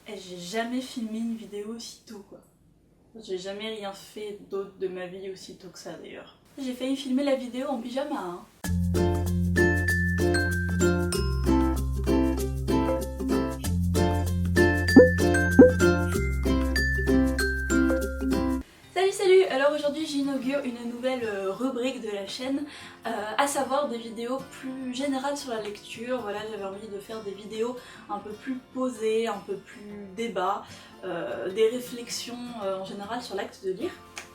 Et j'ai jamais filmé une vidéo aussitôt quoi. J'ai jamais rien fait d'autre de ma vie aussitôt que ça d'ailleurs. J'ai failli filmer la vidéo en pyjama hein. Salut, alors aujourd'hui j'inaugure une nouvelle rubrique de la chaîne, à savoir des vidéos plus générales sur la lecture. Voilà, j'avais envie de faire des vidéos un peu plus posées, un peu plus débat, des réflexions en général sur l'acte de lire.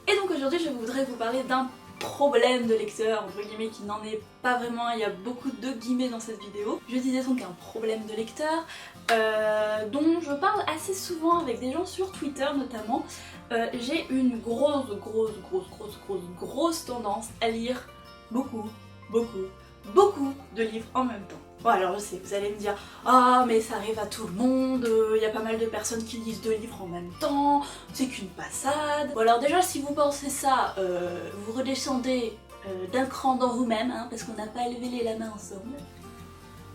Et donc aujourd'hui je voudrais vous parler d'un problème de lecteur, entre guillemets, qui n'en est pas vraiment, il y a beaucoup de guillemets dans cette vidéo. Je disais donc un problème de lecteur, dont je parle assez souvent avec des gens sur Twitter notamment. J'ai une grosse tendance à lire beaucoup de livres en même temps. Bon alors je sais, vous allez me dire « Ah mais ça arrive à tout le monde, il y a pas mal de personnes qui lisent 2 livres en même temps, c'est qu'une passade. » Bon alors déjà si vous pensez ça, vous redescendez d'un cran dans vous-même, hein, parce qu'on n'a pas levé la main ensemble.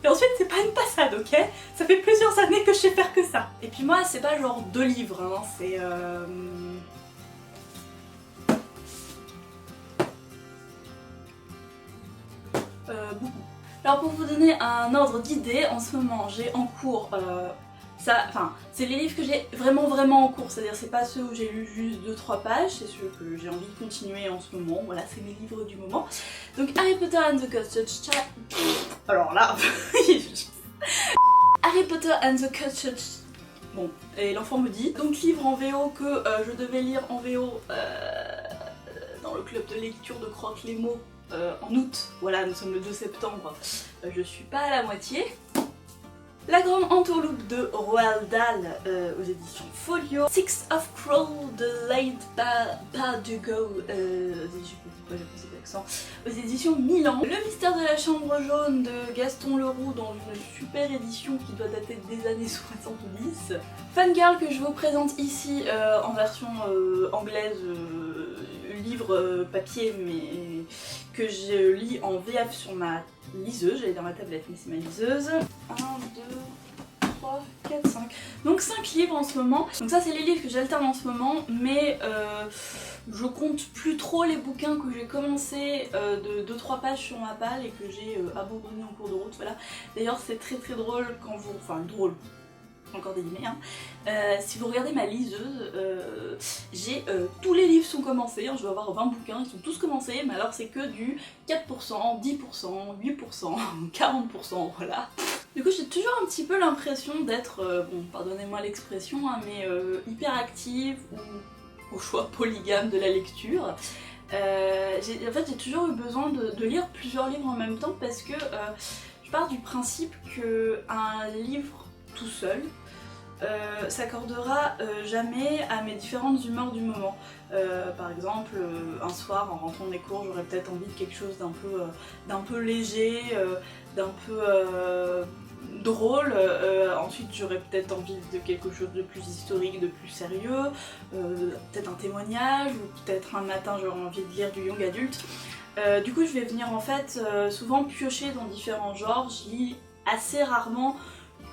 Et ensuite c'est pas une passade, ok? Ça fait plusieurs années que je sais faire que ça. Et puis moi c'est pas genre 2 livres, hein, c'est beaucoup. Alors pour vous donner un ordre d'idée, en ce moment j'ai en cours, c'est les livres que j'ai vraiment en cours, c'est-à-dire c'est pas ceux où j'ai lu juste 2-3 pages, c'est ceux que j'ai envie de continuer en ce moment, voilà c'est mes livres du moment. Donc Harry Potter and the Cursed Child... Alors là... Harry Potter and the Cursed... Bon, et l'enfant me dit. Donc livre en VO que je devais lire en VO dans le club de lecture de Croque les mots en août. Voilà, nous sommes le 2 septembre, je suis pas à la moitié. La grande entourloupe de Roald Dahl aux éditions Folio. Six of Crow de Late Bardugo aux éditions Milan. Le mystère de la chambre jaune de Gaston Leroux dans une super édition qui doit dater des années 70. Fangirl que je vous présente ici en version anglaise, livre papier mais que je lis en VF sur ma liseuse, j'allais dire ma tablette mais c'est ma liseuse. 1, 2, 3, 4, 5. Donc 5 livres en ce moment. Donc ça c'est les livres que j'alterne en ce moment, mais je compte plus trop les bouquins que j'ai commencé de 2-3 pages sur ma palle et que j'ai abandonné en cours de route. Voilà. D'ailleurs c'est très drôle quand vous... Enfin drôle, encore des guillemets, hein. Si vous regardez ma liseuse, j'ai tous les livres sont commencés, hein, je dois avoir 20 bouquins, ils sont tous commencés, mais alors c'est que du 4%, 10%, 8%, 40%, voilà. Du coup j'ai toujours un petit peu l'impression d'être, bon pardonnez-moi l'expression, hein, mais hyper active ou au choix polygame de la lecture. En fait j'ai toujours eu besoin de lire plusieurs livres en même temps parce que je pars du principe qu'un livre tout seul s'accordera jamais à mes différentes humeurs du moment. Par exemple, un soir en rentrant des cours, j'aurais peut-être envie de quelque chose d'un peu léger, d'un peu drôle. Ensuite, j'aurais peut-être envie de quelque chose de plus historique, de plus sérieux, peut-être un témoignage, ou peut-être un matin j'aurais envie de lire du young adulte. Du coup, je vais venir en fait souvent piocher dans différents genres. Je lis assez rarement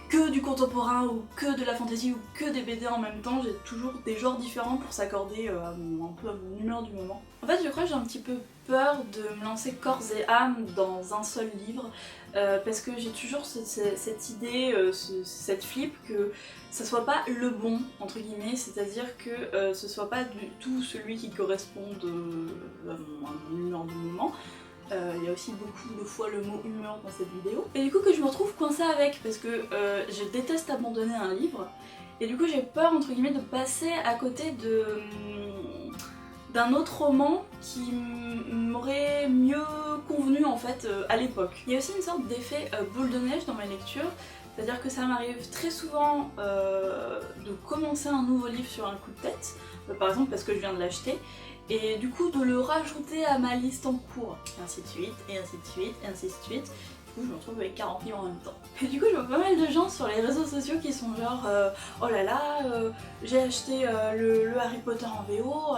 que du contemporain ou que de la fantasy ou que des BD en même temps, j'ai toujours des genres différents pour s'accorder un peu à mon humeur du moment. En fait je crois que j'ai un petit peu peur de me lancer corps et âme dans un seul livre parce que j'ai toujours cette idée, cette flip que ça soit pas le bon entre guillemets, c'est-à-dire que ce soit pas du tout celui qui corresponde à mon humeur du moment. Il y a aussi beaucoup de fois le mot humeur dans cette vidéo. Et du coup que je me retrouve coincée avec parce que je déteste abandonner un livre et du coup j'ai peur entre guillemets de passer à côté d'un autre roman qui m'aurait mieux convenu en fait à l'époque. Il y a aussi une sorte d'effet boule de neige dans ma lecture, c'est-à-dire que ça m'arrive très souvent de commencer un nouveau livre sur un coup de tête, par exemple parce que je viens de l'acheter, et du coup de le rajouter à ma liste en cours, et ainsi de suite, et ainsi de suite, et ainsi de suite. coup je me retrouve avec 40 livres en même temps. Et du coup je vois pas mal de gens sur les réseaux sociaux qui sont genre oh là là, j'ai acheté le Harry Potter en VO,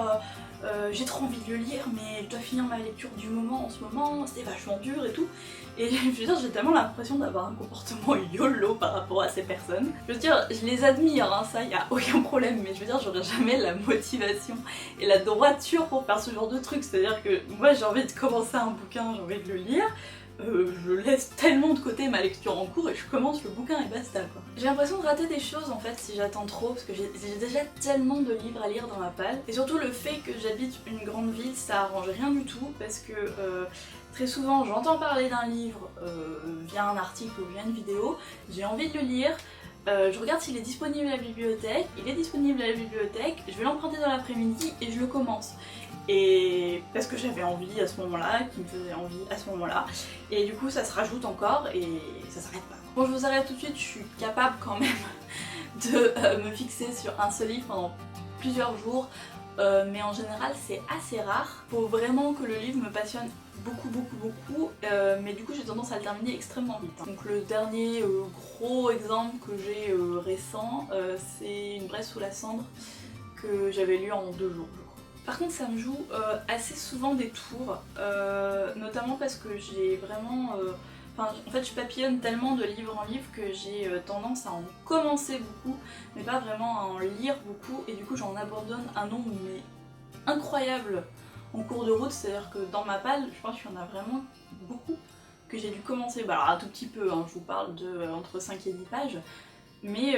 j'ai trop envie de le lire mais je dois finir ma lecture du moment en ce moment, c'est vachement dur et tout. Et je veux dire, j'ai tellement l'impression d'avoir un comportement YOLO par rapport à ces personnes. Je veux dire, je les admire, hein, ça y a aucun problème, mais je veux dire, j'aurais jamais la motivation et la droiture pour faire ce genre de truc. C'est-à-dire que moi j'ai envie de commencer un bouquin, j'ai envie de le lire, je laisse tellement de côté ma lecture en cours et je commence le bouquin et basta quoi. J'ai l'impression de rater des choses en fait si j'attends trop parce que j'ai déjà tellement de livres à lire dans ma palle. Et surtout le fait que j'habite une grande ville, ça arrange rien du tout parce que très souvent j'entends parler d'un livre via un article ou via une vidéo, j'ai envie de le lire, je regarde s'il est disponible à la bibliothèque, il est disponible à la bibliothèque, je vais l'emprunter dans l'après-midi et je le commence. Et parce que j'avais envie à ce moment-là, qui me faisait envie à ce moment-là, et du coup ça se rajoute encore et ça s'arrête pas. Bon, je vous arrête tout de suite, je suis capable quand même de me fixer sur un seul livre pendant plusieurs jours, mais en général c'est assez rare. Faut vraiment que le livre me passionne beaucoup, mais du coup j'ai tendance à le terminer extrêmement vite. Donc le dernier gros exemple que j'ai récent, c'est Une braise sous la cendre que j'avais lu en 2 jours. Par contre ça me joue assez souvent des tours, notamment parce que j'ai vraiment... en fait je papillonne tellement de livre en livre que j'ai tendance à en commencer beaucoup, mais pas vraiment à en lire beaucoup, et du coup j'en abandonne un nombre mais incroyable en cours de route, c'est-à-dire que dans ma palle, je pense qu'il y en a vraiment beaucoup que j'ai dû commencer, bah alors un tout petit peu, hein, je vous parle de entre 5 et 10 pages, mais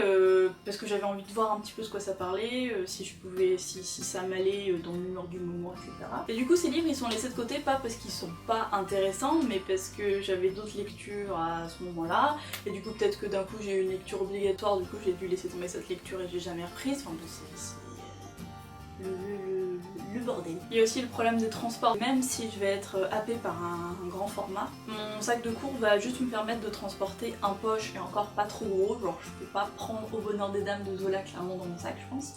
parce que j'avais envie de voir un petit peu ce que ça parlait, si je pouvais, si ça m'allait dans l'humeur du moment, etc. Et du coup ces livres ils sont laissés de côté, pas parce qu'ils sont pas intéressants, mais parce que j'avais d'autres lectures à ce moment-là, et du coup peut-être que d'un coup j'ai eu une lecture obligatoire, du coup j'ai dû laisser tomber cette lecture et j'ai jamais reprise, enfin c'est le bordel. Il y a aussi le problème des transports. Même si je vais être happée par un grand format, mon sac de cours va juste me permettre de transporter un poche et encore pas trop gros, genre je peux pas prendre Au bonheur des dames de Zola clairement dans mon sac je pense.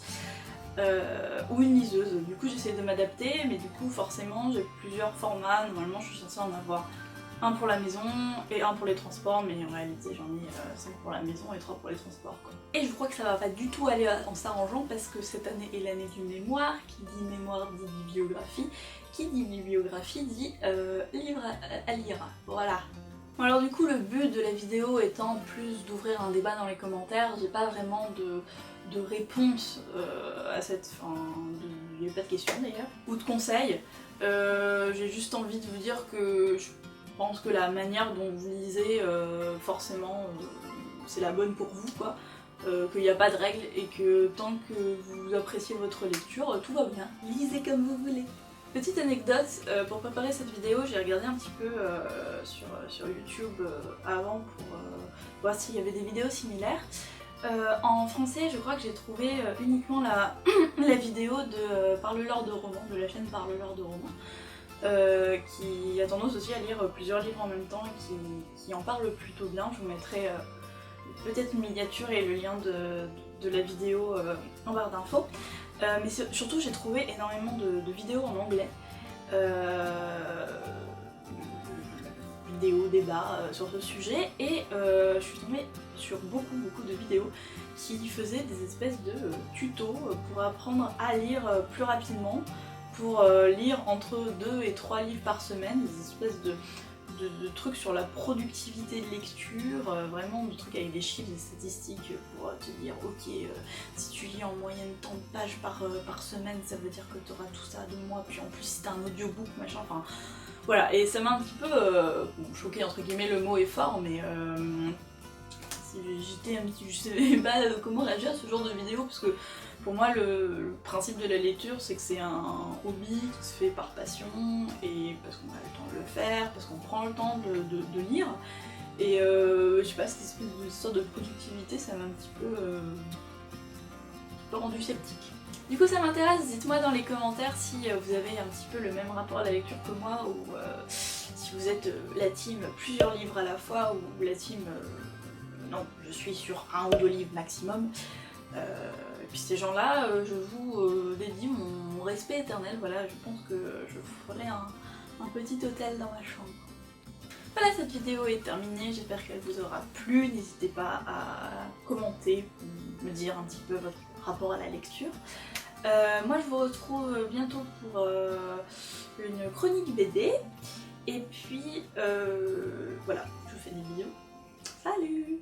Ou une liseuse. Du coup j'essaie de m'adapter, mais du coup forcément j'ai plusieurs formats, normalement je suis censée en avoir un pour la maison et un pour les transports, mais en réalité j'en ai 5 pour la maison et 3 pour les transports quoi. Et je crois que ça va pas du tout aller en s'arrangeant parce que cette année est l'année du mémoire, qui dit mémoire dit bibliographie, qui dit bibliographie dit livre à lire, voilà. Bon alors du coup le but de la vidéo étant plus d'ouvrir un débat dans les commentaires, j'ai pas vraiment de réponse à cette... Enfin, il n'y a pas de questions d'ailleurs, ou de conseils. J'ai juste envie de vous dire que je pense que la manière dont vous lisez, forcément, c'est la bonne pour vous, quoi. Qu'il n'y a pas de règles et que tant que vous appréciez votre lecture, tout va bien. Lisez comme vous voulez. Petite anecdote, pour préparer cette vidéo, j'ai regardé un petit peu sur YouTube avant pour voir s'il y avait des vidéos similaires. En français, je crois que j'ai trouvé uniquement la vidéo de Parle-leur de romans, de la chaîne Parle-leur de romans. Qui a tendance aussi à lire plusieurs livres en même temps et qui en parle plutôt bien. Je vous mettrai peut-être une miniature et le lien de la vidéo en barre d'infos. Mais surtout j'ai trouvé énormément de vidéos en anglais. Vidéos, débats sur ce sujet, et je suis tombée sur beaucoup de vidéos qui faisaient des espèces de tutos pour apprendre à lire plus rapidement, pour lire entre 2 et 3 livres par semaine, des espèces de trucs sur la productivité de lecture, vraiment des trucs avec des chiffres, des statistiques pour te dire ok, si tu lis en moyenne tant de pages par semaine, ça veut dire que tu auras tout ça à 2 mois, puis en plus si t'as un audiobook machin, enfin voilà, et ça m'a un petit peu bon, choquée entre guillemets, le mot est fort, mais j'étais un petit... je savais pas comment réagir à ce genre de vidéo, parce que pour moi le principe de la lecture c'est que c'est un hobby qui se fait par passion et parce qu'on a le temps de le faire, parce qu'on prend le temps de lire, et je sais pas, cette espèce de sorte de productivité ça m'a un petit peu rendu sceptique. Du coup ça m'intéresse, dites-moi dans les commentaires si vous avez un petit peu le même rapport à la lecture que moi, ou si vous êtes la team plusieurs livres à la fois, ou la team non, je suis sur 1 ou 2 livres maximum. Et puis ces gens-là, je vous dédie mon respect éternel, voilà, je pense que je vous ferai un petit hôtel dans ma chambre. Voilà, cette vidéo est terminée, j'espère qu'elle vous aura plu. N'hésitez pas à commenter, me dire un petit peu votre rapport à la lecture. Moi je vous retrouve bientôt pour une chronique BD. Et puis voilà, je vous fais des bisous. Salut!